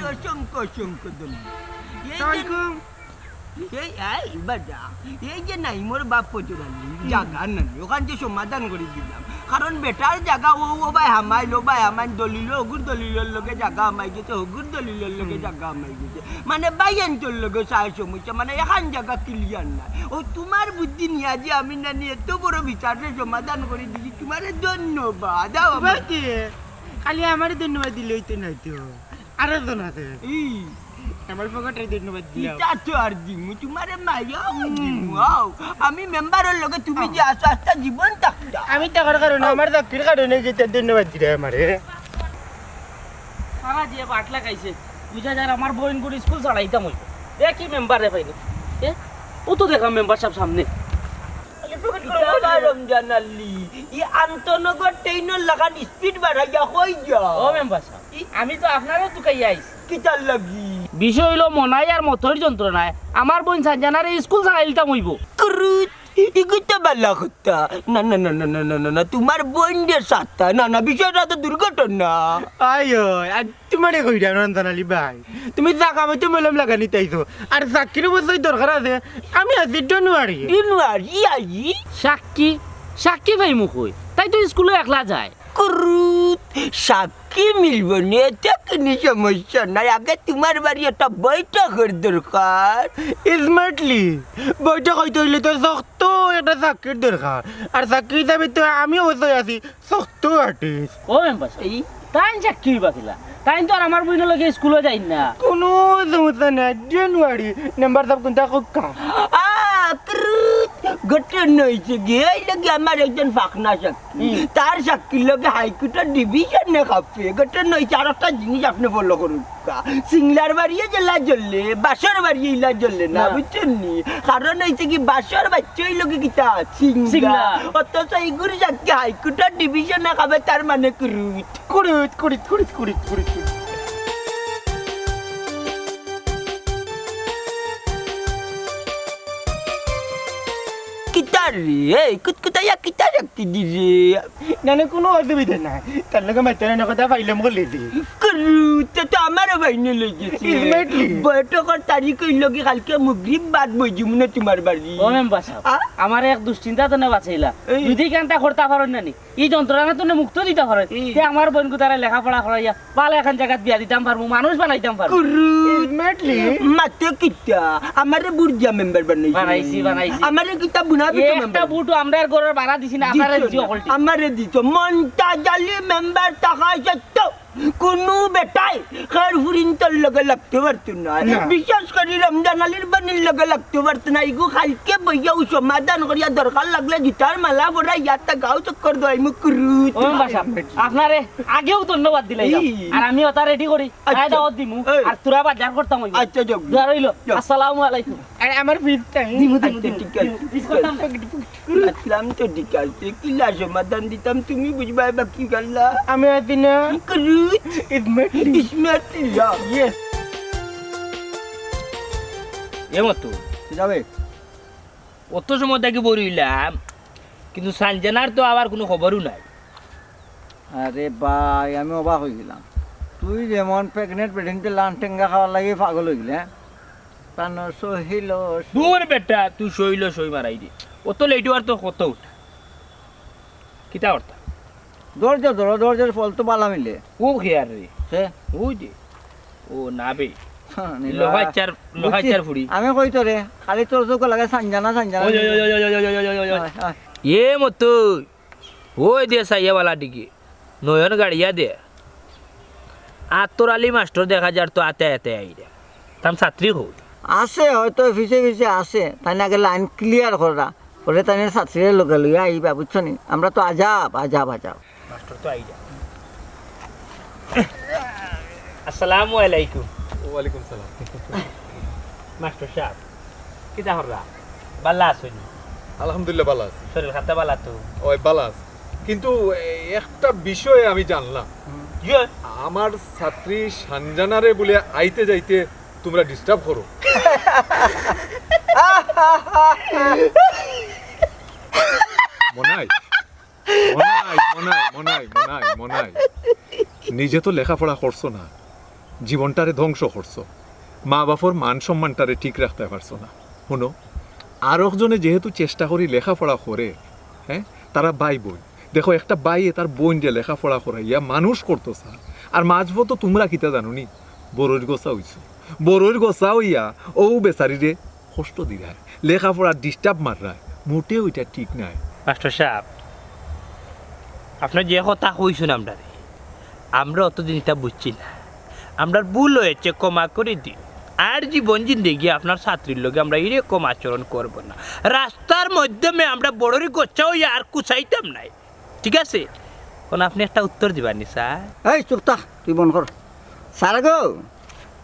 অসংখ্য অসংখ্য সালামালাইকুম এই যে নাই মোর বাপ পচুরালি জাগা নাই ওখান যে সমাধান করে দিলাম কারণ বেটার জায়গা ও ভাই হামাইলো ভাই আমার দলিল হগুর দলিলের লগে জায়গা হামাই গেছে হগুর দলিলের লগে জায়গা হামাই গেছে মানে বাইয়ান্তর লগে চাই সমস্যা মানে এখান জায়গা ক্লিয়ার নাই ও তোমার বুদ্ধি নিয়ে যে আমি না নিয়ে এত বড় বিচারের সমাধান করে দিলি তোমার ধন্যবাদ খালি আমার ধন্যবাদ দিলে হইতে নাই তো আরো জন আছে আমার পকেটে ধন্যবাদ দিলাম এটা তো আর দিমু তোমারে মাইয়া ওয়াও আমি মেম্বারের লগে তুমি যে আছো আস্তা জীবন থাকতা আমি টাকার কারণে আমার চাকরির কারণে গেতে ধন্যবাদ দিলে আমারে সারা যে বাট লাগাইছে বুঝা যার আমার বোন করে স্কুল চালাইতাম হইব কি মেম্বারে পাইনি ও তো দেখা মেম্বার সব সামনে রমজান আলী ই আন্তনগর ট্রেনের লাগান স্পিড বাড়াইয়া হই যা ও মেম্বার সাহেব আমি তো আপনারও দুকাই আইছি কি চাল লাগি বিষয় হইলো মনাই আর মথর যন্ত্রণায় আমার বোন সাজানারে স্কুল চালাইতাম হইব করুত ইগুতে বালা হতা না না না না না না না তোমার বোনদের সাথে না না বিষয়টা তো দুর্ঘটনা আয়ো আর তোমারে কইরা রঞ্জন আলী ভাই তুমি জাগা মতো মেলাম লাগানি তাইছো আর চাকরির বসে দরকার আছে আমি আছি জানুয়ারি জানুয়ারি আই সাক্ষী সাক্ষী ভাই মুখ হই তাই তো স্কুলে একলা যায় করুত সাক্ষী মিলব না এটা কোনো সমস্যা নাই আগে তোমার বাড়ি একটা বৈঠকের দরকার স্মার্টলি বইটা কইতে হইলে তো শক্ত একটা চাকরির দরকার আর চাকরি হিসাবে তো আমি অবশ্যই আছি শক্ত আর্টিস্ট ও মেম্বার সাহেব তাই সাক্ষী হইবা কিলা তাই তো আর আমার বোনের লগে স্কুলে যাই না কোনো সমস্যা নাই জানুয়ারি নাম্বার সব কোনটা কোকা ঘটনা হয়েছে গিয়ে এই লগে আমার একজন ফাঁকনা সাক্ষী তার সাক্ষীর লগে হাইকোর্টের ডিভিশনে খাপে ঘটনা হয়েছে আর একটা জিনিস আপনি ফলো করুন সিংলার বাড়িয়ে জেলা জ্বললে বাসর বাড়িয়ে ইলা জ্বললে না বুঝছেন নি কারণ হয়েছে কি বাসর বাচ্চা এই লগে কিতা সিংলা অথচ এইগুলি সাক্ষী হাইকোর্টের ডিভিশনে খাবে তার মানে করুত কুড়িত কুড়িত কুড়িত কুড়িত কুড়িত কিতার রে কুতকুতাইয়া কিতা রাখতে দিছে না না কোনো অসুবিধা নাই তার লগে মাইতে কথা পাইলাম বলে দি করুতে তো আমারও বাইনে লেগেছে বৈঠকের তারিখ হইল কি কালকে মুগরিব বাদ বইছি মনে তোমার বাড়ি ও মেম্বার সাহেব আমার এক দুশ্চিন্তা তো না বাঁচাইলা যদি কানটা করতে পারেন না নি এই যন্ত্রণা তো মুক্ত দিতে পারেন তে আমার বোনকে তারা লেখাপড়া করাইয়া পালে এখন জায়গা বিয়া দিতাম পারবো মানুষ বানাইতাম পারবো স্মার্টলি মাতে কিতা আমারে বুর্জা মেম্বার বানাইছি বানাইছি আমারে কিতা বুনা একটা বুটু আমরা ঘরের ভাড়া দিছি না আপনারে দিছি অকলটি আমারে দিছো মন্তাজালি মেম্বার টাকা সত্য কোনো বেটাই খের ফুরিন্তর লগে লাগতে পারতো না বিশেষ করে রমজান আলীর বানির লগে লাগতে পারতো না ইগু খালকে বইয়া সমাধান করিয়া দরকার লাগলে গিটার মালা পড়া ইয়াতা গাও চক্কর দোয়াই মুখ করুত ও বাসা আপনারে আগেও ধন্যবাদ দিলাই আর আমি ওটা রেডি করি আয় দাওয়াত দিমু আর তোরা বাজার করতাম হইব আচ্ছা যাও দোয়া রইল আসসালামু আলাইকুম আর আমার ফিস টাইম দিমু ঠিক আছে আসলাম তো ঠিক আছে কিলা সমাধান দিতাম তুমি বুঝবা বাকি গাল্লা আমি আছি না করুত স্মার্টলি স্মার্টলি ইয়েস এমতো যাবে অত সময় থেকে বলিলাম কিন্তু সানজানার তো আবার কোনো খবরও নাই আরে ভাই আমি অবাক হয়ে গেলাম তুই যেমন প্রেগনেন্ট লান টেঙ্গা খাওয়ার লাগে পাগল হয়ে গেলে তার সহিল দূর বেটা তুই সইল সই মারাই দি অত লেটু আর তো কত উঠা কিতা অর্থা ধৈর্যের ফল তো বালা মিলে ও খেয়ার রে সে ওই দে ও না বে লোহাচার ফুড়ি আমি কই তো রে খালি তোর চোখ লাগে সানজানা এ মতো ওই দে সাইয়াওয়ালা দিকে নয়ন গাড়িয়া দে আতর আলী মাস্টার দেখা যার তো আতে আতে আই রে তাম ছাত্রী হই আছে হয়তো ফিসে আছে তাই আগে লাইন ক্লিয়ার করা ওরে তাই ছাত্রীর লগে লইয়া আইবা বুঝছো নি আমরা তো আজাব মাস্টার তো আই রে আসসালামু আলাইকুম ওয়ালাইকুম সালাম মাস্টার সাহেব কিতা হররা বালা আসুনি আলহামদুলিল্লাহ ভালো আছি শরীর খাতা বালা তো ওই ভালো আছি কিন্তু একটা বিষয় আমি জানলাম আমার ছাত্রী সানজানারে বলে আইতে যাইতে তোমরা ডিস্টার্ব করো মনাই মনাই মনাই মনাই মনাই মনাই নিজে তো লেখাপড়া করছো না জীবনটারে ধ্বংস করছো, মা বাপর মান সম্মানটারে ঠিক রাখতে পারছো না। শুনো, আর একজনে যেহেতু চেষ্টা করি লেখাপড়া করে, হ্যাঁ, তারা ভাই বোন, দেখো একটা ভাই তার বোন যে লেখাপড়া করাইয়া মানুষ করতো স্যার, আর মাঝবো তো তোমরা কিতা জানো নি, বড়ইর গোছা হইছো, বড়ইর গোছা হইয়া ও বেচারিরে কষ্ট দিলায়, লেখাপড়ার ডিস্টার্ব মাররায়, মোটেও এটা ঠিক নাই। মাস্টার সাহেব, আপনার যে কথা কইছেন আমরা অতদিন এটা বুঝছি না, আমরা ভুল হয়েছে, ক্ষমা করে দিন। আর জীবন জিন্দেগি আপনার ছাত্রীর লগে আমরা এরকম আচরণ করব না। রাস্তার মাধ্যমে আমরা বড়রি গোচ্ছা হইয়া আর কুচাইতাম নাই, ঠিক আছে? কোন আপনি একটা উত্তর দিবানি স্যার? এই চুপ থাক, তুই বন কর। স্যার গো,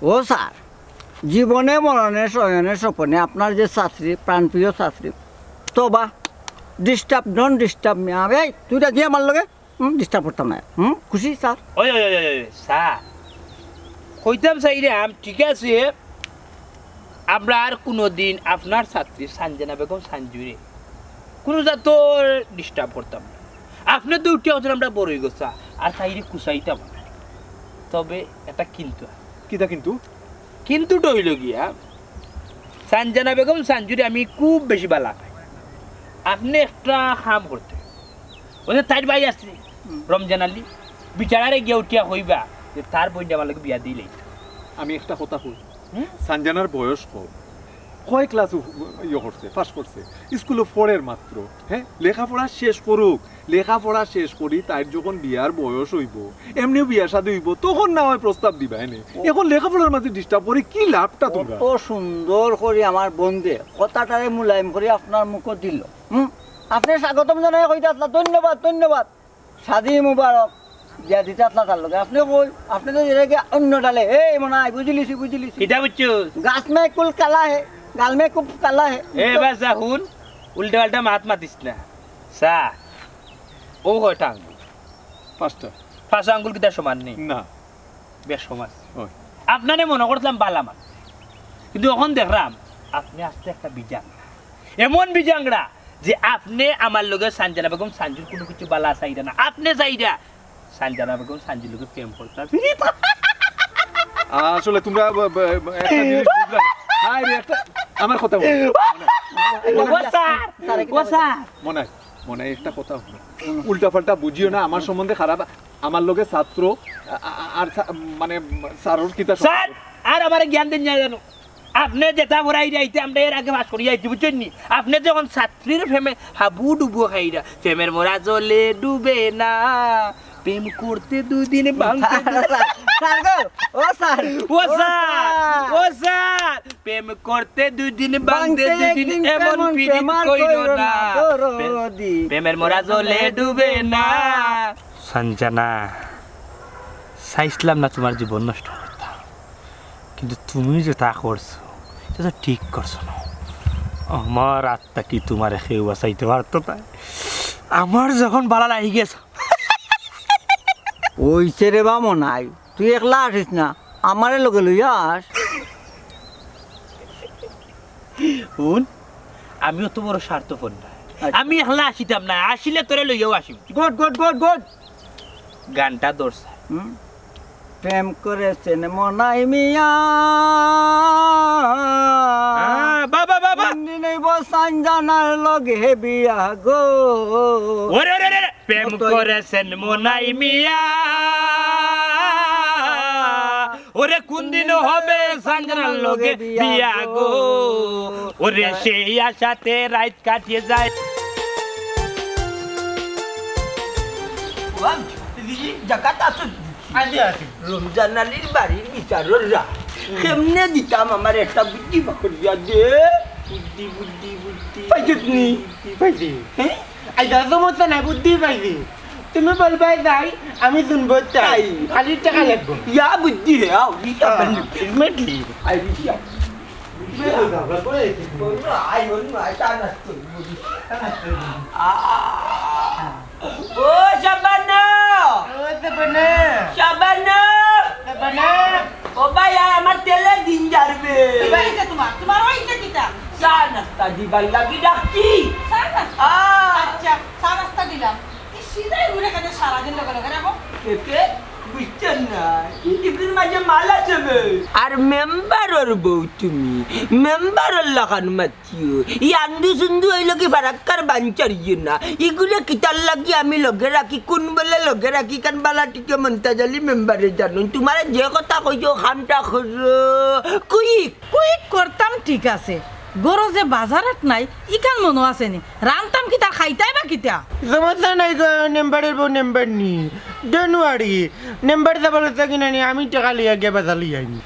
ও স্যার, জীবনে মরণে শয়নে স্বপনে আপনার যে ছাত্রী, প্রাণপ্রিয় ছাত্রী, তো বা ডিস্টার্ব নন ডিস্টার্ব মি। এই তুই রাজি আমার লগে? ডিস্টার্ব করতাম না। খুশি স্যার? ওই স্যার কইতাম চাইরাম, ঠিক আছে, আমরা আর কোনোদিন আপনার ছাত্রী সানজানা বেগম সাঞ্জুরে কোনো জাত ডিস্টার্ব করতাম না। আপনার দুটি হচ্ছে আমরা বড়ই গোছা আর তাইরে কুচাইতাম না। তবে এটা কিন্তু কিতা কিন্তু? কিন্তুটা হইল গিয়া, সানজানা বেগম সাঞ্জুরে আমি খুব বেশি বালা পাই। আপনি একটা কাম করতে, ওদের তাইর ভাই আছে রমজান আলী, বিচারারে গিয়া উঠিয়া হইবা যে তার বইটা আমার লোক বিয়া দিলেই। আমি একটা কথা কই, সানজানার বয়স কয় ক্লাস ইয়ে করছে, পাস করছে, স্কুলে পড়ের মাত্র, হ্যাঁ, লেখাপড়া শেষ করুক, লেখাপড়া শেষ করি তাই যখন বিয়ার বয়স হইব, এমনিও বিয়া শাদী হইব, তখন না হয় প্রস্তাব দিবা। এনে এখন লেখাপড়ার মাঝে ডিস্টার্ব করে কি লাভটা তোমরা? কত সুন্দর করে আমার বন্ধে কথাটারে মুলায়ম করে আপনার মুখে দিল। আপনি স্বাগতম জানাই কইতে আসলা, ধন্যবাদ ধন্যবাদ, শাদি মুবারক, বিয়া দিতে আসলা তার লগে। আপনি কই, আপনি তো এটাকে অন্য ডালে, এই মনে হয় বুঝলিছি বুঝলিছি, কিতা বুঝছো? গাছ মে কুল কালা হে, গাল মে খুব কালা হে। এ বাসা হুন, উল্টা পাল্টা মাত মাতিস না। সা ও কয়টা আঙ্গুল? পাঁচটা। 5 আঙ্গুল কিতা সমান নেই? না, বেশ সমান। ওই আপনারে মনে করতাম বালামান, কিন্তু এখন দেখলাম আপনি আসতে একটা বিজাংড়া, এমন বিজাংড়া যে আপনি আমার লগে সানজানা বেগম সাঞ্জুর কোনো কিছু বালা চাইরা না, আপনি চাইরা সানজানা বেগম সাঞ্জুর লগে প্রেম করতে। আসলে তোমরা একটা জিনিস বুঝলা না। হাই রে, একটা আমার কথা বলো। মনে হয় মনে হয় একটা কথা হলো, উল্টা পাল্টা বুঝিও না, আমার সম্বন্ধে খারাপ, আমার লগে ছাত্র আর মানে স্যারর কিতা স্যার আর আমার জ্ঞান দেন না জানো, আপনি যেটা ভরাই যাইতে আমরা এর আগে বাস করি যাইছি, বুঝছেন নি? আপনি যখন ছাত্রীর প্রেমে হাবু ডুবু খাইরা, প্রেমের মোরা জলে ডুবে না, প্রেম করতে 2 দিন ভাঙতে। স্যার গো, ও স্যার, ও স্যার, ও স্যার, প্রেম করতে 2 দিন ভাঙতে 2 দিন এমন পিরিত কইরো না, প্রেমের মোরা জলে ডুবে না। সঞ্জনা, চাইছিলাম না তোমার জীবন নষ্ট করতাম, কিন্তু তুমি যেটা করছো সেটা ঠিক করছো না। আমার আত্মা কি তোমার কেউ বাঁচাইতে পারতো না? আমার যখন বালা লাগি গেছে, ওইছে রে বা মনাই, তুই একলা আসিস না, আমারে লগে লইয়া আস। শুন, আমিও তো বড় স্বার্থপর না, আমি একলা আসিতাম না, আসিলে তোরে লইয়াও আসিম। Good good good good. গানটা দর্শা প্রেম করেছেন মনাই মিয়া, বাবা বাবা নেব সানজানার লগে বিয়া গো। ওরে ওরে ওরে, প্রেম করেছেন মনাই মিয়া, ওরে কোন দিন হবে সানজানার লগে বিয়া গো, ওরে সেই আশাতে রাত কাটিয়ে যায়। জায়গাটা আছে রমজান আলীর বাড়ির বিচাররা, কেমনে দিতাম আমার একটা বুদ্ধি করিয়া দে। বুদ্ধি বুদ্ধি বুদ্ধি পাইছি পাইছি, আইসা সমস্যা নাই, বুদ্ধি পাইছি। তুমি বলবাই যাই, আমি শুনবো চাই, খালি টাকা লাগবো। ইয়া বুদ্ধি হে আও দিতা বলি ইমেটলি আই দিতা আই হন আই টানা তো ও শাবানা, ও দেবনে শাবানা, দেবনে, ও ভাই আমার তেলে দিন যাবে। হইছে তোমার হইছে কিটা? চা নাস্তা দিবার লাগি ডাকছি। চা নাস্তা? আচ্ছা, চা নাস্তা দিলাম। এই সিধাই ঘুরে কেন সারাদিন লগে লগে রাখো? কে বুঝছেন না টিভির মাঝে মাল আছে বে। আর মেম্বারর বউ তুমি মেম্বারর লাগান মাতিও ই আন্দু সুন্দু হইল কি ফারাক্কার বাঞ্চারিয়ে না এগুলো কিতার লাগি আমি লগে রাখি কোন বেলা লগে রাখি কান বালা টিকে মন্তাজালি মেম্বারে জানুন তোমার যে কথা কইছো খামটা খোঁজো কুইক কুইক করতাম ঠিক আছে গরো যে বাজারত নাই ইকান মনো আছে নি রান্তাম কি তার খাইতাই বা কিতা সমস্যা নাই গো নেম্বারের বউ নেম্বার নি জানুয়ারি নেম্বার যাবার কিনা নি আমি টাকা লিয়া গিয়ে বাজার লিয়ে আইনি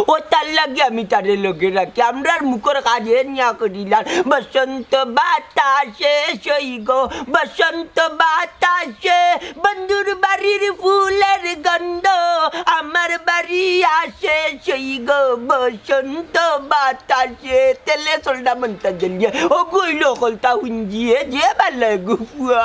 ও তার লাগে আমি তারে লগে রাখি আমরার মুখর কাজে নিয়া করিলাম বসন্ত বাতাসে সই গো বসন্ত বাতাসে বন্ধুর বাড়ির ফুলের গন্ধ আমার বাড়ি আসে সই গো বসন্ত বাতাসে তেলে সোলডা মন্তা জলিয়ে ও গইল কলতা হুঞ্জিয়ে যে ভালো গুফুয়া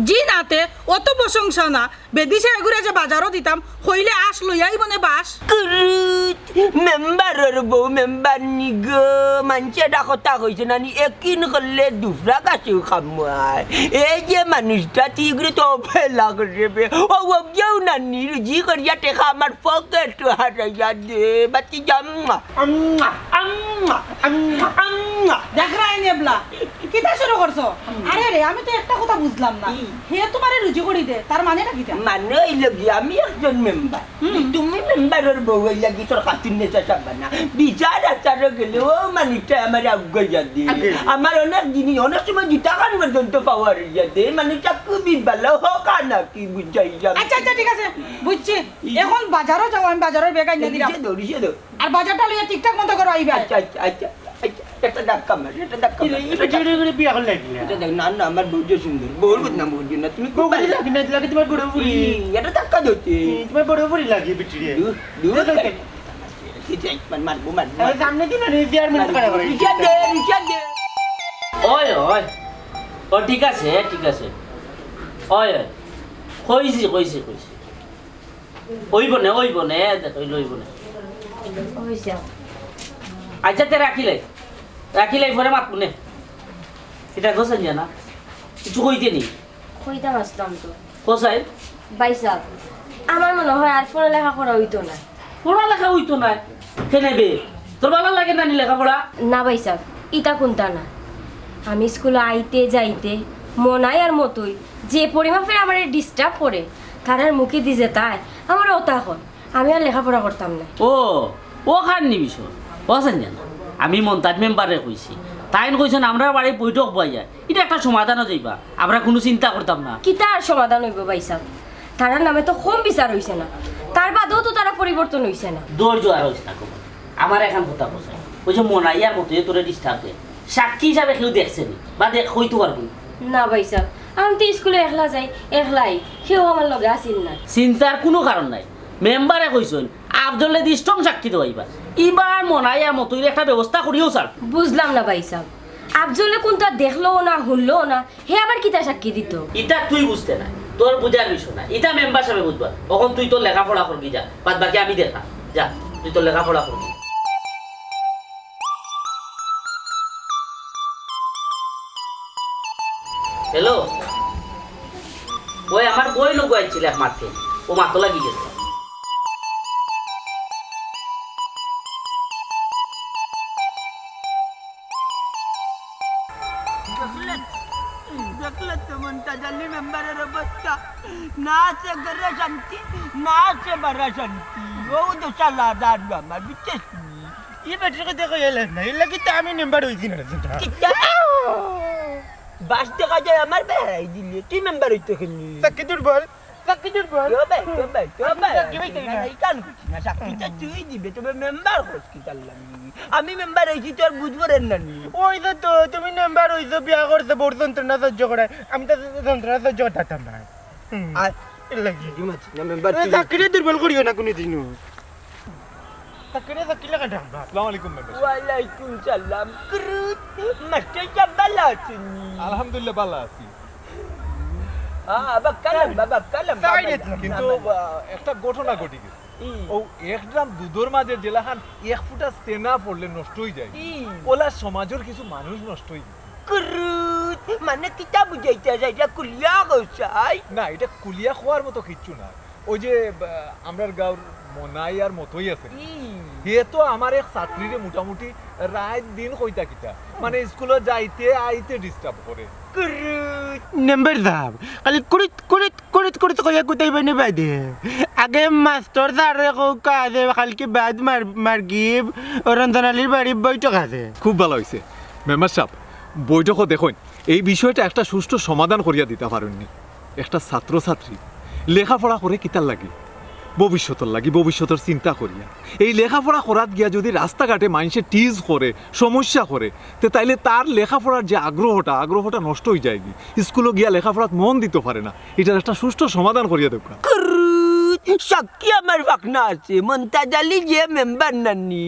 জি নাতে অত প্রশংসা না বেদিছে এগুরে যে বাজারও দিতাম হইলে আস লইয়াই বনে বাস কুরুত মেম্বারর বউ মেম্বার নি গো মানছে কথা কইছে নানি একিন করলে দুফরা গাছেও খামুয়ায় এই যে মানুষটা তিগরে তো ফেলা করবে ও কেউ নানি রুজি করিয়া টেকা আমার পকেট হারাইয়া দে বাতি জাম্মা দেখ রাই নেবলা কিতা শুরু করছো আরে রে আমি তো একটা কথা বুঝলাম না হে তোমারে রুজি করি দে তার মানেটা কিতা মানে ওই লাগি আমি একজন মেম্বার তুমি মেম্বারের বউ ওই লাগি তোর কাতুন নেচা চাবা না বিচার আচার গেলে ও মানুষটা আমার আগুয়া দিয়ে আমার অনেক জিনিস অনেক সময় জুতা কান পর্যন্ত পাওয়ার যাতে মানুষটা খুবই ভালো হোক না কি বুঝাই যাবে আচ্ছা আচ্ছা ঠিক আছে বুঝছি এখন বাজারও যাও আমি বাজারের বেগ আইনা দিলাম দৌড়িয়ে দাও আর বাজারটা লইয়া ঠিকঠাক মতো করে আইবা আচ্ছা আচ্ছা আচ্ছা আচ্ছা একটা ধাক্কা মার একটা ধাক্কা মার বিয়া করলে লাগিলা এটা দেখ না না আমার বউ যে সুন্দর বউর কথা না বলছি না তুমি খুব ভালো লাগি না লাগে তোমার বড় ফুরি এটা ধাক্কা দিতে তোমার বড় ফুরি লাগে বিটরি মারবো মারবো সামনে দিন চেয়ারম্যান করা করে রিচা দে ওই ওই ও ঠিক আছে ওই ওই কইছি ওইব নে দেখ ওইব নে আচ্ছা তে রাখিলাই পরে মাত নে এটা গোসাই না কিছু কইতে নি কইতাম আসতাম তো কোসাই বাইসা আমার মনে হয় আর পড়ালেখা করা হইতো না পড়ালেখা হইতো না কেনে বে তোর ভালো লাগে না নি লেখাপড়া না বাইসা ইটা কোনটা না আমি স্কুলে আইতে যাইতে মনাই আর মতোই যে পরিমাপের আমার ডিস্টার্ব করে তার আর মুখে দিছে তাই আমার ওটা হয় আমি আর লেখাপড়া করতাম না ও খান নি বিষয় ও জানা আমি মন্তাজ মেম্বারে কইছি তাইন কইছেন আমরা বাড়ি বৈঠক পাই যায় এটা একটা সমাধানও যাইবা আমরা কোনো চিন্তা করতাম না কিতা আর সমাধান হইব বাইসা তারার নামে তো কম বিচার হইছে না তার বাদেও তো তারা পরিবর্তন হইছে না ধৈর্য আর হইছে না কখন আমার এখন কথা বসাই ওই যে মনাইয়ার মতো তোরে ডিস্টার্ব দেয় সাক্ষী হিসাবে কেউ দেখছে নি বা হইতে পারবো না বাইসা আমি তো স্কুলে একলা যাই একলাই সেও আমার লগে আসিল না চিন্তার কোনো কারণ নাই মেম্বারে কইছেন আফজলে দি স্ট্রং সাক্ষী দেওয়াইবা এবার মনাইয়ার মতো একটা ব্যবস্থা করিও স্যার বুঝলাম না বাইসা আফজলে কোনটা দেখলো না শুনলো না হে আবার কিতা সাক্ষী দিত ইটা তুই বুঝতে না তোর বুঝার বিষয় না এটা মেম্বার সাহেব বুঝবা তখন তুই তোর লেখাপড়া করবি যা বাদ বাকি আমি দেখা যা তুই তোর লেখাপড়া করবি হ্যালো ওই আমার বই লোক আইছিল এক মাঠে ও মাতো লাগি গেছে দেখলে তো মন্তাজালি মেম্বারের অবস্থা না আছে ঘরে শান্তি না আছে বারা শান্তি ও তো সালা দাঁড় আমার বুঝছিস ই বেটাকে দেখো এলে না এলে কি আমি নাম্বার হইছি না বাস দেখা যায় আমার বেড়াই দিলে তুই মেম্বার হইতে খেললি সাকি দুর্বল আমি মেম্বার হয়েছি তোর বুঝবো রে নানি ওই তো তুমি নাম্বার হইছো বিয়া করছো বড় যন্ত্রণা সহ্য করে আমি তো যন্ত্রণা সহ্য করতাম না আর লাগি মেম্বার চাকরি দুর্বল করিও না কোনোদিনও চাকরি লাগা ঢাকবা আসসালামু আলাইকুম মেম্বার ওয়ালাইকুম সালাম মাস্টার সাহেব ভালো আছেন আলহামদুলিল্লাহ ভালো আছি বাবা কালাম কিন্তু একটা ঘটনা ঘটি গেছে ও এক গ্রাম দুধর মাঝে জেলাখান এক ফুটা সেনা পড়লে নষ্ট হয়ে যায় ওলা সমাজের কিছু মানুষ নষ্ট হয়ে যায় কুরুত মানে কিতা বুঝাইতে আছে এটা কুলিয়া কইছাই না এটা কুলিয়া খোয়ার মতো কিচ্ছু না ওই যে আমরার গাঁর মনাই আর মতই আছে হে তো আমার এক ছাত্রীরে মোটামুটি রাত দিন কইতা কিতা মানে স্কুলে যাইতে আইতে ডিস্টার্ব করে নাম্বার দাও খালি কুড়িত কুড়িত কুড়িত কুড়িত কইয়া কুতাই বানি বাদে আগে মাস্টার স্যার কাজে কালকে বাদ মার গিব রঞ্জনালির বাড়ি বৈঠক আছে খুব ভালো হয়েছে মেম্বার সাহেব বৈঠকও দেখুন এই বিষয়টা একটা সুষ্ঠু সমাধান করিয়া দিতে পারেননি একটা ছাত্রছাত্রী লেখাপড়া করে কিতার লাগি ভবিষ্যতের লাগি ভবিষ্যতের চিন্তা করিয়া এই লেখাপড়া করাত গিয়া যদি রাস্তাঘাটে মানুষে টিজ করে সমস্যা করে তো তাইলে তার লেখাপড়ার যে আগ্রহটা নষ্ট হয়ে যায় কি স্কুলে গিয়া লেখাপড়াত মন দিতে পারে না এটার একটা সুষ্ঠু সমাধান করিয়া দেব সাক্ষী আমার ভাগনা আছে মমতাজ আলী যে মেম্বার নানি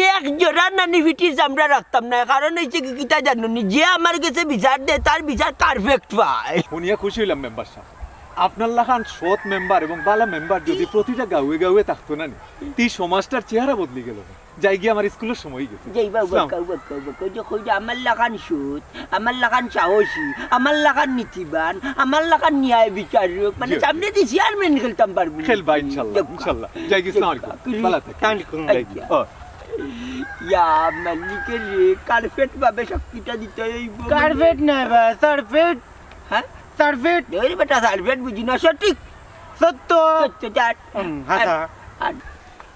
এক জোড়া নানি ফিটিস আমরা রাখতাম না কারণ হচ্ছে কি কিতা জানুনি যে আমার কাছে বিচার দেয় তার বিচার পারফেক্ট পায় শুনিয়া খুশি হইলাম মেম্বার সাহেব আপনার লাখান সৎ মেম্বার এবং বালা মেম্বার যদি প্রতিটা গাঁয়ে গাঁয়ে থাকতো না এই সমাজটার চেহারা বদলি গেল যাই গিয়ে আমার স্কুলের সময় গেছে আমার লাগান সুদ আমার লাগান সাহসী আমার লাগান নীতিবান আমার লাগান ন্যায় বিচারক মানে সামনে দিয়ে চেয়ারম্যান খেলতাম পারবো খেলবা ইনশাল্লাহ যাই গিয়ে ভালো থাকে ইয়া মালিকের রে কার্পেট ভাবে শক্তিটা দিতে হইব কার্পেট না বা সারফেট হ্যাঁ সারফেট ওই বেটা সার্ভেট বুঝি না সঠিক সত্য সত্য চাট হাসা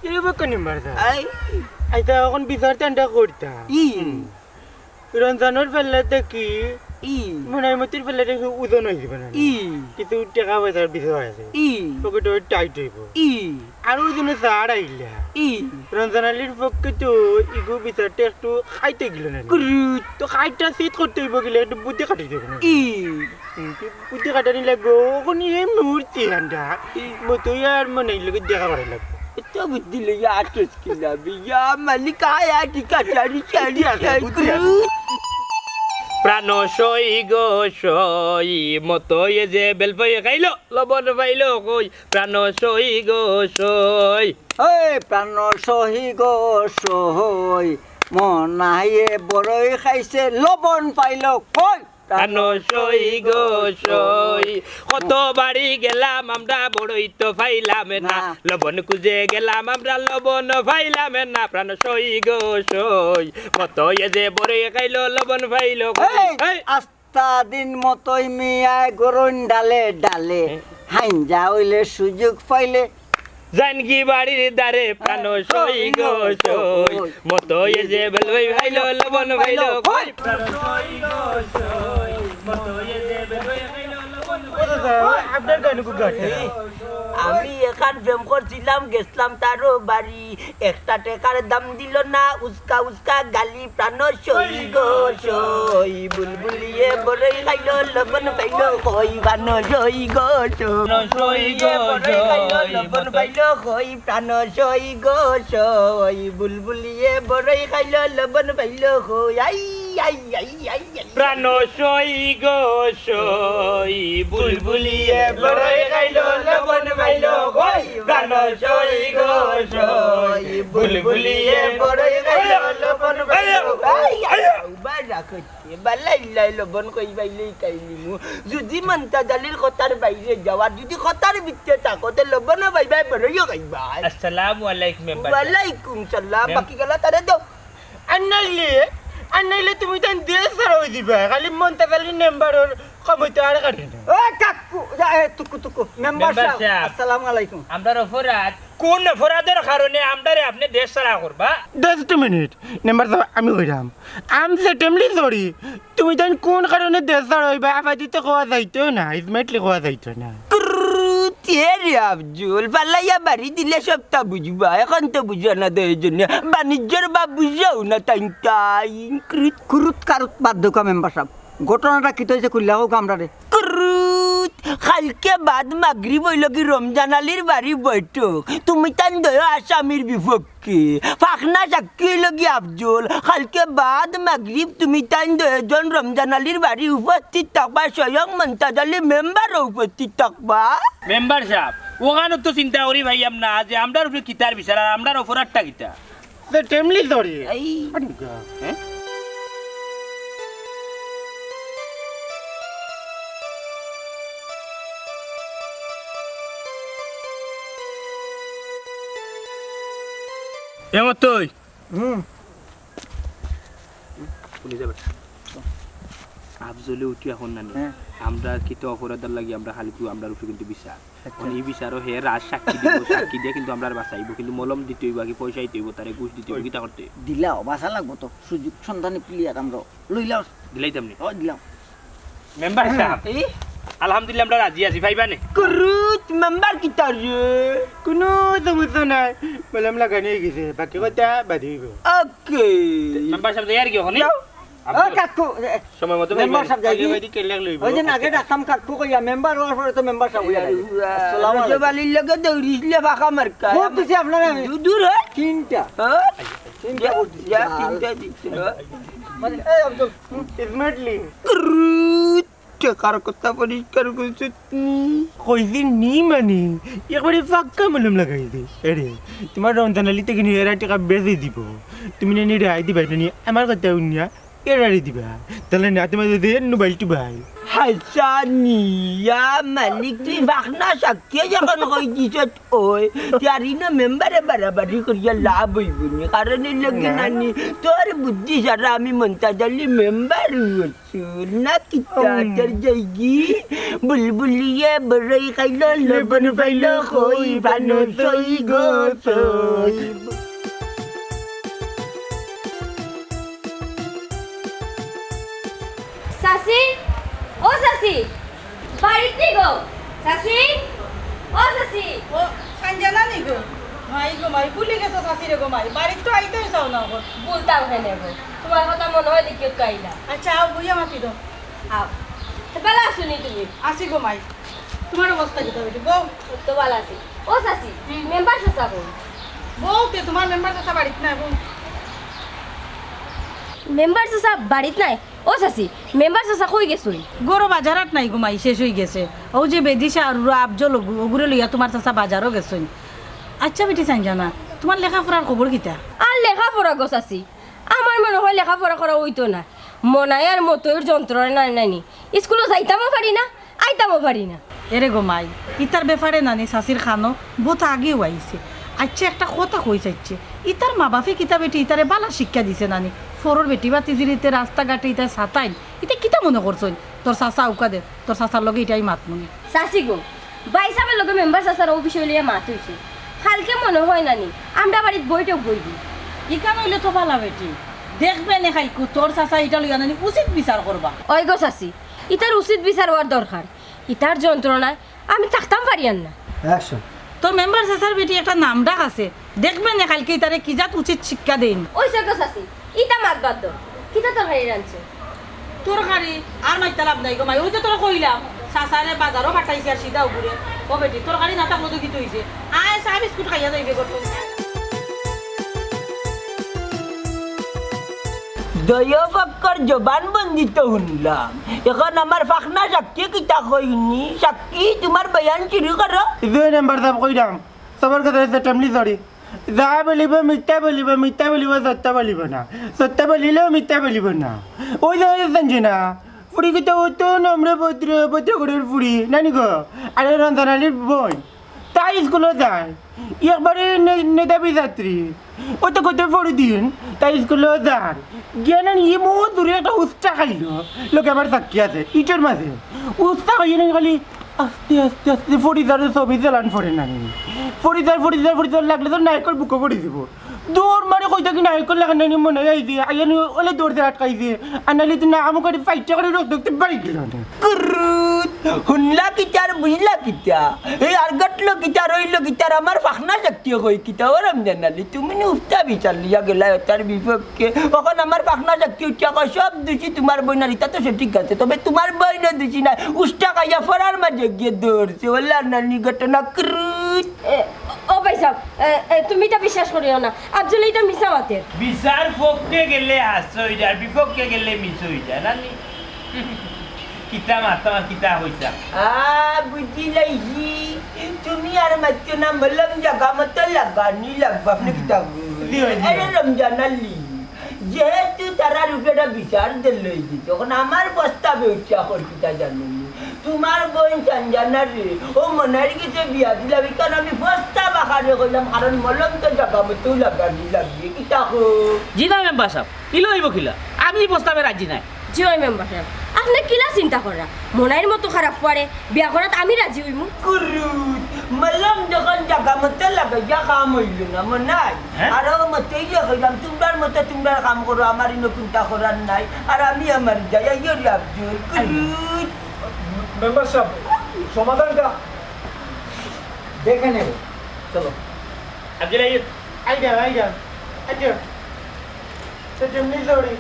এবার কোন নাম্বার দা আইতা এখন বিচার টান্ডা করতা ই রঞ্জনের ফেললে কি ই মনাইমতির ফেললে ওজন হয়ে যাবে না ই কিছু টাকা পয়সার বিষয় আছে ই পকেটে টাইট হইব ই আর ওই দিনে সার আইলা ই রঞ্জনালির পক্ষে তো ইগো বিচারটা একটু খাইতে গেল না কুরুত তো খাইটা সিট করতে হইব গেলে একটু বুদ্ধি কাটি দেবে না ই বুদ্ধি কাটানি লাগবো ওখানে মুহূর্তে আন্ডা মতোই আর মনে লোক দেখা করা লাগবে তো বুদ্ধি লইয়া আটকে কিলা বিয়া মালিক আয়া টিকা চারি চারি কুরুত প্রাণ সই গো সই মতই যে বেলপাই খাইলো লবণ পাইলো কই প্রাণ সই গো সই ওই প্রাণ সহি গো সহই মনাইয়ে বড়ই খাইছে লবণ পাইল কই প্রাণ সই গো সই কত বাড়ি গেলাম আমরা বড়ই তো পাইলাম না লবণ খুঁজে গেলাম আমরা লবণ পাইলাম না প্রাণ সই গো সই মতই যে বড়ই খাইলো লবণ পাইলো কই আস্তা দিন মতোই মিয়ায় গরুন ডালে ডালে হাইঞ্জা হইলে সুযোগ পাইলে জানকি বাড়ির দ্বারে প্রাণ সই গো সই মতই যে বেলবাই ভাইলো লবণ ভাইলো কই প্রাণ সই গো সই মতই যে বেলবাই ভাইলো লবণ আপনার গান গাটে আমি এখান প্রেম করছিলাম গেছিলাম তারও বাড়ি একটা টাকার দাম দিল না উস্কা উস্কা গালি প্রাণ সই গো সই বুলবুলিয়ে বড়ই খাইলো লবণ পাইলো কই প্রাণ সই গো সই লবণ পাইলো কই প্রাণ সই গো সই বুলবুলিয়ে বড়ই খাইলো লবণ পাইলো কই আই আই আই আই প্রাণ সই গো সই বুলবুলিয়ে বড়ই খাইলো লবণ ভাইলো কই প্রাণ সই গো সই বুলবুলিয়ে বড়ই খাইলো লবণ ভাইলো যদি মনতা জালির কথার বাইরে যাওয়ার যদি কথার ভিতরে থাকো তো লবণ ভাইবাই বড়ইও খাইবা আসসালামু আলাইকুম ওয়ালাইকুম সালাম বাকি গেলা তারে দাও আনাইলে তুমি তাই দেশ ছাড়াই দিবা খালি মনটা খালি নাম্বারের কমিতে আর কাটে না ও কাকু তুকু মেম্বার সাহেব আসসালামু আলাইকুম আমরা অপরাধ কোন অপরাধের কারণে আমরারে আপনি দেশ ছাড়া করবা 10 মিনিট নাম্বার আমি কইরাম আম সেটেমলি সরি তুমি তাই কোন কারণে দেশ ছাড়াইবা আপাতত কোয়া যাইতো না ইসমেটলি কোয়া যাইতো না রে আফজল পালাইয়া বাড়ি দিলে সবটা বুঝবা এখন তো বুঝো না তো এই জন্য বাণিজ্যের বা বুঝাও না তাই কুরুত কারুত বাধ্য কা মেম্বার সাহেব ঘটনাটা কি হয়েছে কুল্লা হোক আমরা রে কালকে বাদ মাগরিব হইল কি রমজান আলীর বাড়ি বৈঠক তুমি তান দয়া আসামির বিপক্ষে ফাঁকনা সাক্ষী হইল কি আফজল কালকে বাদ মাগরিব তুমি তান দয়াজন রমজান আলীর বাড়ি উপস্থিত থাকবা স্বয়ং মমতাজ আলী মেম্বারও উপস্থিত থাকবা মেম্বার সাহেব ওখানে তো চিন্তা করি ভাইয়াম না যে আমরার উপরে কিতার বিচার আর আমরার অপরাধটা কিতা সেটেমলি সরি এমন তুই হুম শুনি যাবে আফজলে উঠি এখন নানি হ্যাঁ। আমরা কিন্তু অপরাধের লাগি আমরা খালি আমরা উঠি কিন্তু বিচার এই বিচারও হে রাজ সাক্ষী দিব সাক্ষী দিয়ে কিন্তু আমরা আর বাঁচাইব কিন্তু মলম দিতে হইব কি পয়সা দিতে হইব তারে ঘুষ দিতে হইব কিতা করতে দিলাও বাসা লাগবো তো সুযোগ সন্ধানে প্লেয়ার আমরা লইলাও দিলাইতাম নি ও দিলাম মেম্বার সাহেব আলহামদুলিল্লাহ আমরা রাজি আছি ভাইবানে কুরুত মেম্বার কিতা রে কোনো সমস্যা নাই বললাম লাগানি হয়ে গেছে বাকি কথা বাদ হইব ওকে মেম্বার সাহেব যাই আর কি ওখানে ও কাকু সময় মতো মেম্বার সাহেব যাই আগে কেলে লইব ওই যে আগে ডাকতাম কাকু কইয়া মেম্বার হওয়ার পরে তো মেম্বার সাহেব হইয়া গেছে। আসসালামু আলাইকুম। বালির লগে দৌড়িসলে ফাঁকা মার্কা ভোট দিছি আপনারা আমি দূর হে তিনটা ভোট দিছি। যা চিন্তা দিচ্ছে মানে, এই আব্দুল স্মার্টলি কুরুত টাকার কথা পরিষ্কার করছে কইছি নি মানে একবারে ফাঁকা মলম লাগাই দে আরে তোমার রমজানালি থেকে নিয়ে এরা টাকা বেশি দিব তুমি না নিয়ে রায় দিবা এটা নিয়ে আমার কথা উনিয়া এরারে দিবা তাহলে না তোমার যদি মোবাইলটি ভাই হাসানিয়া মালিক তুই বাখনা সাক্ষী যখন কই দিছত ওই তারি না মেম্বারে বাড়াবাড়ি করিয়া লাভ হইব নি কারণ এর লগে নানি তোর বুদ্ধি সারা আমি মন্তাজালি মেম্বার হচ্ছু না কিতা তোর যাইগি বুলবুলিয়ে বড়ই খাইলো লবণ পাইলো কই বানো সই গো সই সাসি ও সাসি বাড়িতে গো সাসি ও সাসি ও সঞ্জনা নি গো মাই ভুলে গেছো শাশি রে গো মাই বাড়িতে তো আইতে চাও না গো বলতাম কেন গো তোমার কথা মনে হয় দেখি কাইলা আচ্ছা আও বুইয়া মাতি দাও আও বেলা শুনি তুমি আসি গো মাই তোমার অবস্থা কি তবে বউ তো ভালো আছি ও সাসি মেম্বার সসা কই বউ তে তোমার মেম্বার তো বাড়িতে না বউ মেম্বার সসা বাড়িত নাই ও সাসি মেম্বার সসা কই গেছুই গরো বাজারত নাই গো মাই শেষ হয়ে গেছে ও যে বেদিশা আর আবজল ওগুরে লইয়া তোমার চাচা বাজারও গেছুন আচ্ছা বেটি সঞ্জনা তোমার লেখাপড়ার খবর কিতা আর লেখাপড়া গো সাসি আমার মনে হয় লেখাপড়া করা হইতো না মনায় আর মতোর যন্ত্রণা নানি স্কুলে যাইতামও পারি না আইতামও পারি না এরে গো মাই ইতার ব্যাপারে নানি শাশির খানো বহুত আগেও আইছে আচ্ছা একটা কথা কই চাইছে ইতার মা বাপে কিতা বেটি ইতারে বালা শিক্ষা দিছে নানি ফরর বেটি বা তিজিরিতে রাস্তাঘাটে ইতা সাতাইন ইতা কিতা মনে করছইন তোর চাচা উকা দে তোর চাচার লগে ইটাই মাত মনে সাসি গো বাইসাবের লগে মেম্বার সাসার ও বিষয় লিয়ে মাত হইছে কালকে মনে হয় নানি আমরা বাড়িতে বইটাও বইবি ইকান হইলে তো ভালা বেটি দেখবে নে খাইকু তোর চাচা ইটা লইয়া নানি উচিত বিচার করবা ওই গো সাসি ইতার উচিত বিচার হওয়ার দরকার ইতার যন্ত্রণায় আমি থাকতাম পারিয়ান না তোর মেম্বার চাচার বেটি একটা নাম ডাক আছে দেখবে নে কালকে ইতারে কি জাত উচিত শিক্ষা দেন ওই গো সাসি ইতা মাত বাদ দাও কিতা তো হারিয়ে রানছে তোর গাড়ি আর মাইতা লাভ নাই গো মাই ওই যে তোর কইলাম চাচারে বাজারও পাঠাইছে আর সিধা উপরে ও বেটি তোর গাড়ি না থাকলো তো কি হইছে আয় চা বিস্কুট খাইয়া যাইবে গো দয়বক্কর জবান বন্দিত শুনলাম এখন আমার ফাখনা সাক্ষী কিতা কইনি সাক্ষী তোমার বয়ান শুরু করো দুই নাম্বার দাম কইরাম সবার কথা হচ্ছে টামলি সরি যা বলিব মিথ্যা বলিব মিথ্যা বলিব সত্য বলিব না সত্য বলিলেও মিথ্যা বলিব না ওই যে জানছি না ফুড়ি কিন্তু ও তো নম্র ভদ্র করে ফুড়ি নানি গো আরে রন্ধনালির বোন তাই স্কুলে যায় একবারে নেতাবি যাত্রী ও তো কত পড়ে দিন তাই স্কুলে যান জ্ঞান ই বহুত দূরে একটা উস্তা খাইল লোকে আমার সাক্ষী আছে ইটের মাঝে উস্তা খাইয়ে না খালি আস্তে আস্তে আস্তে ফরিদারের ছবি চালান পড়ে না ফরিদার লাগলে তো নায়কর বুকে পড়ে দিব দৌড় মারে কইতা কি নায়কর লাগান নানি মনে হয় আইছে আইয়ানি ওলে দৌড় দিয়ে আটকাইছে আর নালি তো না আমাকে ফাইটটা করে রোগ দেখতে বাড়ি গেল না কুরুত শুনলা কিতার বুঝলা কিতা এই আর গটলো কিতা রইল কিতার আমার ফাখনা শক্তি কই কিতা ও রমজান আলী তুমি নি উফতা বিচার লিয়া গেলা তার বিপক্ষে কখন আমার ফাখনা শক্তি উঠা কয় সব দোষী তোমার বইনার ইতা তো সঠিক আছে তবে তোমার বইনা দোষী না উষ্টা খাইয়া ফরার মাঝে গিয়ে দৌড়ছে ওলা নানি ঘটনা কুরুত ও বাইসাব তুমি এটা বিশ্বাস করিও না আফজল এটা মিছা মাতের বিচার পক্ষে গেলে হাস্য হয়ে যায় বিপক্ষে গেলে মিছ হয়ে যায় নানি কিতা মাতা কিতা হইতা বুঝি লাইছি তুমি আর মাত্র না মলম জাগা মতো লাগানি লাগবা আপনি কিতা আরে রমজান আলী যেহেতু তারা রূপেটা বিচার দিল তখন আমার প্রস্তাবে উচ্চা করতে জানুনি তোমার বোন সঞ্জনা রে ও মনের কাছে বিয়া দিলাম কারণ আমি বস্তা বাখারে কইলাম কারণ মলম তো জায়গা মতো লাগাবি লাগিয়ে কি তাকো জি না মেম্বার সাহেব ইলো হইব কিলা আমি এই প্রস্তাবে রাজি নাই জয় মেম্বার সাহেব আপনি কিলা চিন্তা করা মনাইয়ের মতো খারাপ পড়ে বিয়া করাত আমি রাজি হইমু কুরুত মলম যখন জায়গা মতো লাগাইয়া কাম হইল না মনাই আর ও মতো ইয়ে কইলাম তোমার মতো তোমার কাম করো আমার ইনো চিন্তা করার নাই আর আমি আমার যাই ইয়ে আব্দুল কুরুত মেম্বার সাহেব সমাধানটা দেখে নেব চলো আব্দুল আইয়ুব আই যা আচ্ছা সে যেমনি জড়ি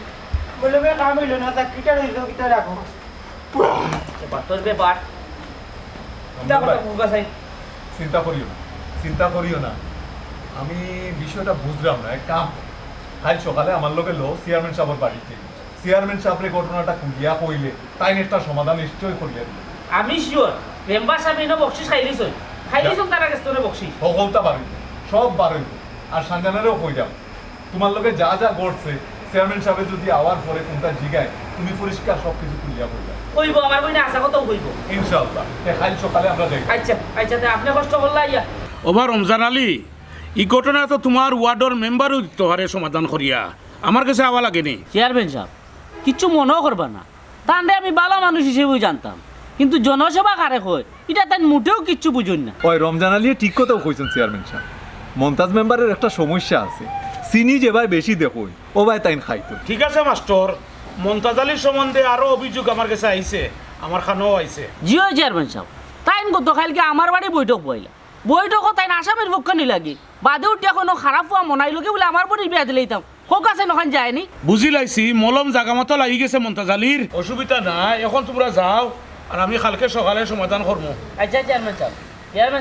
বলে বে কাম হইল না তা কিটা রইছো কিটা রাখো বাতর ব্যাপার কিতা কথা বুঝা চাই চিন্তা করিও না আমি বিষয়টা বুঝলাম না এক কাম কাল সকালে আমার লোকে লো চেয়ারম্যান সাহেবের বাড়িতে চেয়ারম্যান সাহেবের ঘটনাটা খুলিয়া কইলে তাই একটা সমাধান নিশ্চয়ই করিয়া দিবে আমি শিওর মেম্বার সাহেব এনে বকশিস খাইলিছন তার কাছে তোরে বকশিস সকলটা বাড়িব সব বাড়িব আর সঞ্জানেরও কই যাও তোমার লোকে যা যা ঘটছে চেয়ারম্যান সাহেব যদি আওয়ার পরে কোনটা জিগায় তুমি পরিষ্কার সব কিছু খুলিয়া কইবা কইব আমার বইনে আশা কথাও কইব ইনশাআল্লাহ কাল সকালে আমরা দেখব আচ্ছা তে আপনি কষ্ট করলা ইয়া ওবার রমজান আলী এই ঘটনা তো তোমার ওয়ার্ডর মেম্বারও দিতে পারে সমাধান করিয়া আমার কাছে আওয়া লাগেনি চেয়ারম্যান সাহেব কিচ্ছু মনেও করবা না তান্ডে আমি ভালো মানুষ হিসেবেও জানতাম কিন্তু জনসেবা কারে কয় এটা তাই মোটেও কিচ্ছু বুঝুন না ওই রমজান আলী ঠিক কথাও কইছেন চেয়ারম্যান সাহেব মমতাজ মেম্বারের একটা সমস্যা আছে চিনি যে ভাই বেশি দেখুন ও ভাই তাইন খাইতো ঠিক আছে মাস্টার মমতাজ আলীর সম্বন্ধে আরো অভিযোগ আমার কাছে আইছে আমার খানো আইছে জিও চেয়ারম্যান সাহেব তাই গতকালকে আমার বাড়ি বৈঠক বইলা বৈঠকও তাই আসামের পক্ষ নি লাগি বাদে উঠিয়া কোনো খারাপ হওয়া মনাইলোকে বলে আমার বাড়ি বিয়া দিলেইতাম হোক আছে নখান যায়নি বুঝি লাইছি মলম জাগা মতো লাগি গেছে মমতাজ আলীর অসুবিধা নাই এখন তোমরা যাও আর আমি কালকে সকালে সমাধান করবো আচ্ছা চেয়ারম্যান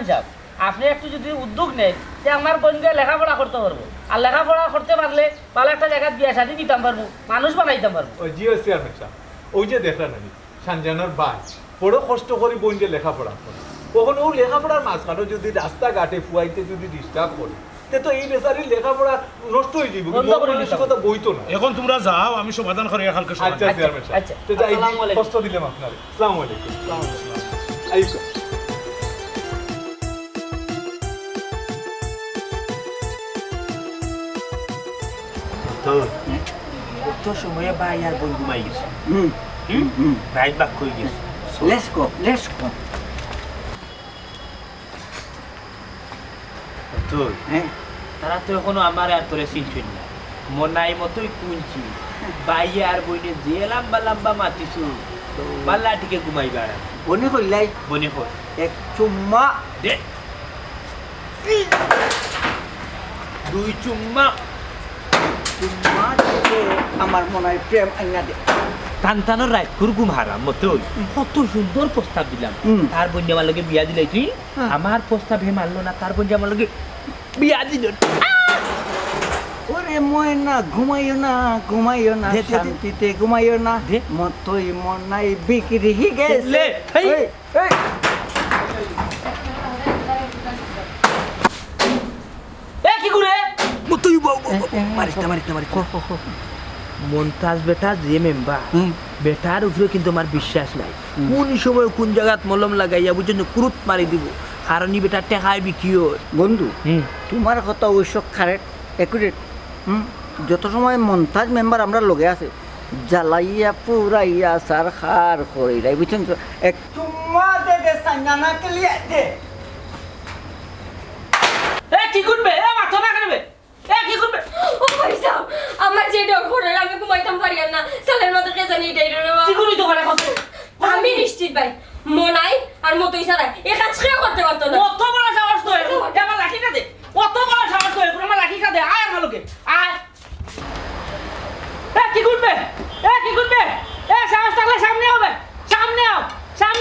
সাহেব আপনি একটু যদি উদ্যোগ নেন যে আমার বোনকে লেখাপড়া করতে পারবো আর লেখাপড়া করতে পারলে ভালো একটা জায়গায় বিয়া শাদি দিতাম পারবো মানুষ বানাইতাম পারবো ওই জিও চেয়ারম্যান সাহেব ওই যে দেখলেন নাকি সঞ্জানার বাই বড় কষ্ট করে বোন যে লেখাপড়া করে কখন ও লেখাপড়ার মাঝখানে যদি রাস্তাঘাটে ফুয়াইতে যদি ডিস্টার্ব করে তে তো এই বেচারির লেখাপড়া নষ্ট হয়ে যাবে বন্ধ করে দিতাম। কথা বইতো না এখন তোমরা যাও আমি সমাধান করি কালকে সকালে। আচ্ছা চেয়ারম্যান সাহেব আচ্ছা। তো যাই আসসালামু আলাইকুম। কষ্ট দিলাম আপনার আসসালামু আলাইকুম আইসো তো সময়ে ভাই আর বোন ঘুমাই গেছে রাইট বাক কই গেছে লেটস গো তো হ্যাঁ তারা তো এখনো আমার আর তোরে চিনছেন না মনাই মতোই কুঞ্চি ভাই আর বইনে যে লম্বা লম্বা মাতিছু বাল্লা টিকে ঘুমাইবা বনে কইলাই বনে কর এক চুম্মা দে দুই চুম্মা চুম্মা দিলে আমার মনে হয় প্রেম আইনা দে টানটানোর রাইট কুরকুম হারাম মতোই কত সুন্দর প্রস্তাব দিলাম তার বোন আমার লগে বিয়া দিলাই তুই আমার প্রস্তাব হে মানলো না তার বোন আমার লগে বিয়া দিল ওরে ময়না ঘুমাইও না দে, দে, দে। শান্তিতে ঘুমাইও না দে। মতই মনাই বিক্রি গেছে লে, হেই। এই, এই। এ কি করে মতোই মারিতে মন্তাজ বেটা যে মেম্বার বেটার উপরে কিন্তু আমার বিশ্বাস নাই কোন সময় কোন জায়গাত মলম লাগাইয়া বুঝছেন ক্রুত মারি দিব কারণ ই বেটা টেকায় বিকিও বন্ধু তোমার কথা অবশ্য কারেক্ট একুরেট যত সময় মন্তাজ মেম্বার আমরা লগে আছে জ্বালাইয়া পুরাইয়া সার খার কইরাই বুঝছেন তো এক চুম্মা দে দে সঞ্জানা কে লিয়ে দে এ কি করবে এ মাথা না করবে এ কি করবে ও ভাই সাহেব আমার যে ডর করে আমি ঘুমাইতাম পারি না সালের মতো কে জানি এটাই রে বাবা কি করি তো করে কত আমি নিশ্চিত ভাই মনাই আর মতই ছাড়া এ কাজ কেউ করতে পারতো না কত বড় সাহস তো আমার লাঠিটা দে কত বড় সাহস তো আমার লাঠিটা দে আয় আমার লোকে আয় এ কি করবে এ সাহস থাকলে সামনে হবে সামনে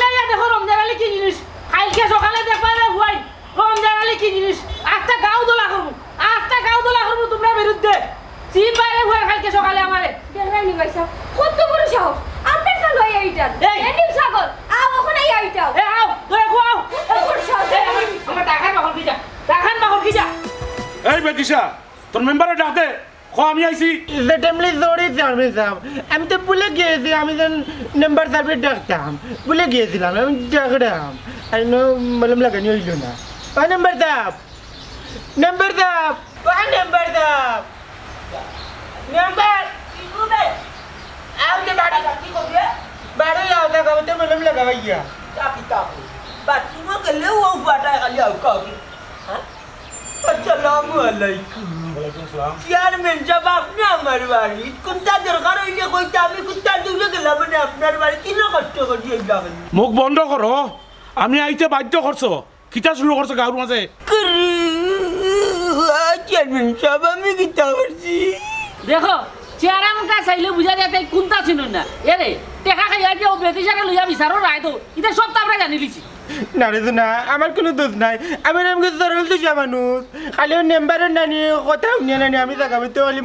আয় দেখো রমজান আলী কি জিনিস কালকে সকালে দেখবা রে ভাই রমজান আলী কি জিনিস আজটা গাও দোলা করবো তোমরা বিরুদ্ধে চিন বাইরে ভাই কালকে সকালে আমারে দেখাইনি ভাই সাহেব কত বড় সাহস আপনার সাল ভাই এইটার এই। এনিম সাগর আও ওখানে এইটাও এ আও তোরে আও কত বড় সাহস আমার টাকার বাহর কি যা এই বেটিসা তোর মেম্বারে ডাকে আমি আইছি সেটেমলি সরি চেয়ারম্যান সাহেব আমি তো ভুলে গিয়েছি আমি যেন নাম্বার সার্ভে ডাকতাম ভুলে গিয়েছিলাম আমি ডাকলাম আর মলম লাগানি হইল না ও নাম্বার সাহেব নাম্বার সাহেব ও নাম্বার সাহেব নাম্বার আউতে বাড়ি বাড়ি আউতে গাবতে মলম লাগাইয়া Taki. Bathroom gele wo bata kali au ka. Assalamualaikum. Waalaikumsalam. Chairman সাহেব আপনি আমার বাড়ি কোনটা দরকার হইলে কইতে আমি কোনটা দূরে গেলাম মানে আপনার বাড়ি কি না কষ্ট করি যাবেন মুখ বন্ধ করো আমি আইতে বাধ্য করছো কিতা শুরু করছো গাঁর মাঝে চেয়ারম্যান সাহেব আমি কিতা করছি দেখো চেহারা মুখা চাইলে বুঝা যায় তাই কোনটা চিনুন না এরে টেকা খাইয়া দিয়ে ব্রিটিশারে লইয়া বিচারো রায় তো এটা সব তো আমরা জানি লিছি না রে না আমার কোনো দোষ নাই আমি নামকে সরল তুষা মানুষ খালি নাম্বারের নানি কথা শুনিয়া নানি আমি জাগাবে তো খালি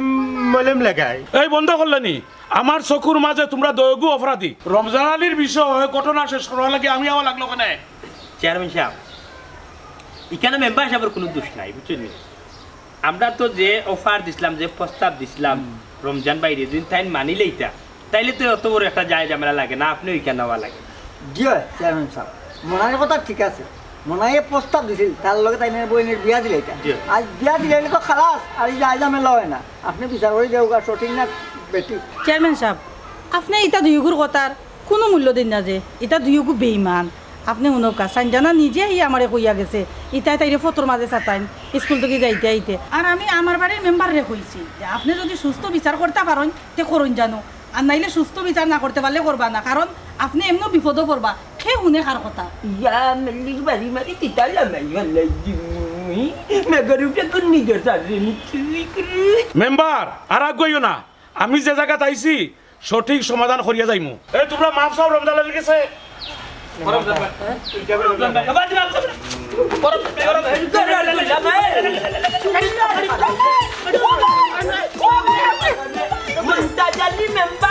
মলম লাগাই এই বন্ধ করলেনি আমার চকুর মাঝে তোমরা দয়গু অপরাধী রমজান আলীর বিষয় ঘটনা শেষ করার লাগে আমি আবার লাগলো কেন চেয়ারম্যান সাহেব এখানে মেম্বার সাহেবের কোনো দোষ নাই বুঝছেন আমরা তো যে অফার দিছিলাম যে প্রস্তাব দিছিলাম রমজান বাইরে দিন তাই মানিলে এটা তাইলে তো অত বড় একটা যায় ঝামেলা লাগে না আপনি ওইখানে নেওয়া লাগে জি হয় চেয়ারম্যান সাহেব মনার কথা ঠিক আছে মনাইয়ে প্রস্তাব দিছিল তার লগে তাই বইনের বিয়া দিলে এটা জি। আজ বিয়া দিলে তো খালাস আর এই যায় ঝামেলা হয় না আপনি বিচার করে দেওগা সঠিক না বেটি চেয়ারম্যান সাহেব আপনি ইটা দুইগুর কথার কোনো মূল্য দিন না যে এটা দুইগু বেইমান আপনি শুনকা সানজানা নিজে আহি আমারে কইয়া গেছে ইটাই তাইরে ফটোর মাঝে চাতাইন স্কুল থেকে যাইতে আইতে আর আমি আমার বাড়ির মেম্বারে কইছি যে আপনি যদি সুস্থ বিচার করতে পারেন তে করুন জানো আর নাইলে সুস্থ বিচার না করতে পারলে করবা না কারণ আপনি এমন বিপদও পড়বা সে শুনে কার কথা Ya melik bari mari kita lama ya lagi. Megaru pe kunni jasa ni kri. Member আর আগুইও না আমি যে জায়গাতে আইছি সঠিক সমাধান করিয়া যাইমু এই তোমরা মাফ চাও রমজান আলীর কাছে Muntajali member